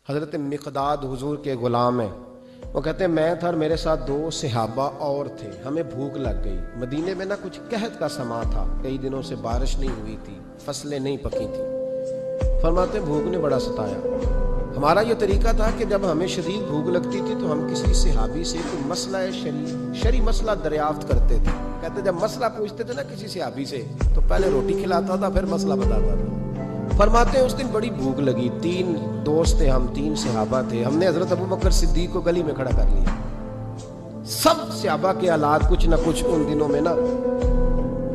حضرت مقداد حضور کے غلام ہیں. وہ کہتے ہیں میں تھا اور میرے ساتھ 2 صحابہ اور تھے. ہمیں بھوک لگ گئی. مدینے میں نا کچھ قحط کا سما تھا, کئی دنوں سے بارش نہیں ہوئی تھی, فصلیں نہیں پکی تھی. فرماتے بھوک نے بڑا ستایا. ہمارا یہ طریقہ تھا کہ جب ہمیں شدید بھوک لگتی تھی تو ہم کسی صحابی سے کوئی مسئلہ شرعی مسئلہ دریافت کرتے تھے. کہتے جب مسئلہ پوچھتے تھے نا کسی صحابی سے تو پہلے روٹی کھلاتا تھا پھر مسئلہ بتاتا تھا. فرماتے ہیں اس دن بڑی بھوک لگی. 3 دوست تھے, ہم 3 صحابہ تھے. ہم نے حضرت ابوبکر صدیق کو گلی میں کھڑا کر لیا. سب صحابہ کے حالات کچھ نہ کچھ ان دنوں میں نا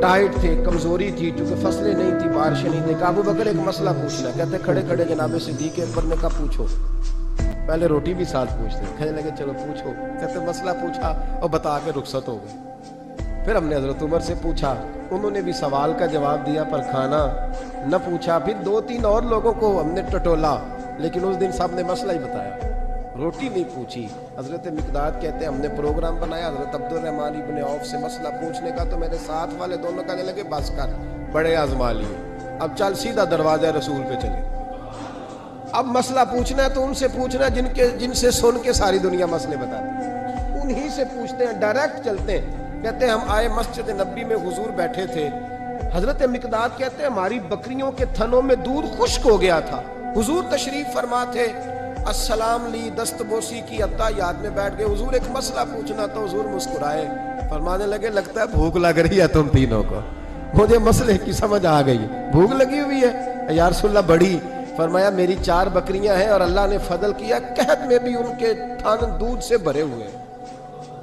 ٹائٹ تھے, کمزوری تھی, چونکہ فصلیں نہیں تھی, بارشیں نہیں تھی. ابوبکر ایک مسئلہ پوچھنا, کہتے کھڑے کھڑے جناب صدیق اکبر نے کہا پوچھو. پہلے روٹی بھی ساتھ پوچھتے, کہنے لگے چلو پوچھو. کہتے مسئلہ پوچھا اور بتا کے رخصت ہو گئے. پھر ہم نے حضرت عمر سے پوچھا, انہوں نے بھی سوال کا جواب دیا پر کھانا نہ پوچھا. پھر 2-3 اور لوگوں کو ہم نے ٹٹولا, لیکن اس دن سب نے مسئلہ ہی بتایا, روٹی نہیں پوچھی. حضرت مقداد کہتے ہیں ہم نے پروگرام بنایا حضرت عبد الرحمن ابن عوف سے مسئلہ پوچھنے کا, تو میرے ساتھ والے دونوں کہنے لگے بس کر, بڑے آزما لیے, اب چل سیدھا دروازہ رسول پہ چلے. اب مسئلہ پوچھنا ہے تو ان سے پوچھنا جن سے سن کے ساری دنیا مسئلے بتاتی ہے, انہی سے پوچھتے ہیں, ڈائریکٹ چلتے ہیں. کہتے ہیں ہم آئے مسجد نبی میں, حضور بیٹھے تھے. حضرت مقداد کہتے ہیں ہماری بکریوں کے تھنوں میں دودھ خشک ہو گیا تھا. حضور تشریف فرما تھے, السلام لی, دست بوسی کی, یاد میں بیٹھ گئے. حضور ایک مسئلہ پوچھنا تو حضور مسکرائے, فرمانے لگے لگتا ہے بھوک لگ رہی ہے تم تینوں کو. مجھے مسئلے کی سمجھ آ گئی, بھوک لگی ہوئی ہے یا رسول اللہ بڑی. فرمایا میری 4 بکریاں ہیں اور اللہ نے فضل کیا, قحط میں بھی ان کے تھن دودھ سے بھرے ہوئے ہیں.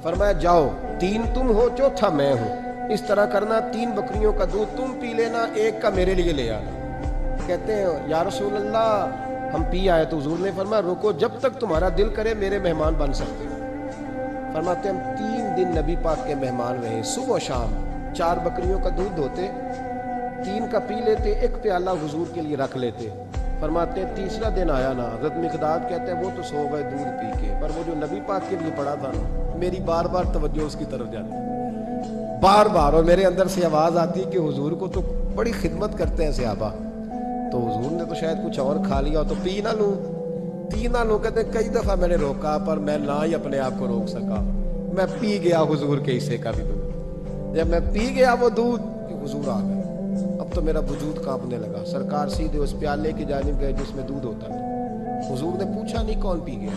فرمایا جاؤ, 3 تم ہو, چوتھا میں ہوں. اس طرح کرنا, 3 بکریوں کا دودھ تم پی لینا, 1 کا میرے لیے لے آنا. کہتے ہیں یا رسول اللہ ہم پی آئے. تو حضور نے فرمایا رکو, جب تک تمہارا دل کرے میرے مہمان بن سکتے ہو. فرماتے ہم 3 دن نبی پاک کے مہمان رہے. صبح و شام 4 بکریوں کا دودھ دھوتے, 3 کا پی لیتے, 1 پیالہ حضور کے لیے رکھ لیتے. فرماتے ہیں تیسرا دن آیا نا, حضرت مقداد کہتے ہیں وہ تو سو گئے دودھ پی کے, پر وہ جو نبی پاک کے لیے پڑا تھا نا, میری بار بار توجہ اس کی طرف جاتی, بار بار. اور میرے اندر سے آواز آتی کہ حضور کو تو بڑی خدمت کرتے ہیں صحابہ, تو حضور نے تو شاید کچھ اور کھا لیا تو پی نہ لوں. کہتے ہیں کئی دفعہ میں نے روکا پر میں نہ ہی اپنے آپ کو روک سکا. میں پی گیا حضور کے حصے کا بھی دودھ. جب میں پی گیا وہ دودھ, حضور آ گئے. اب تو میرا وجود کانپنے لگا. سرکار سیدھے اس پیالے کی جانب گئے جس میں دودھ ہوتا تھا. حضور نے پوچھا نہیں کون پی گیا,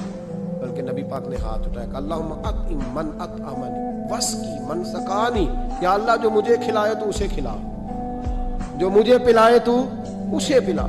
بلکہ نبی پاک نے ہاتھ اٹھایا کہ اللہم اطعم من اطعمنی واسقی من سقانی. یا اللہ جو مجھے کھلائے تو اسے کھلا, جو مجھے پلائے تو اسے پلا.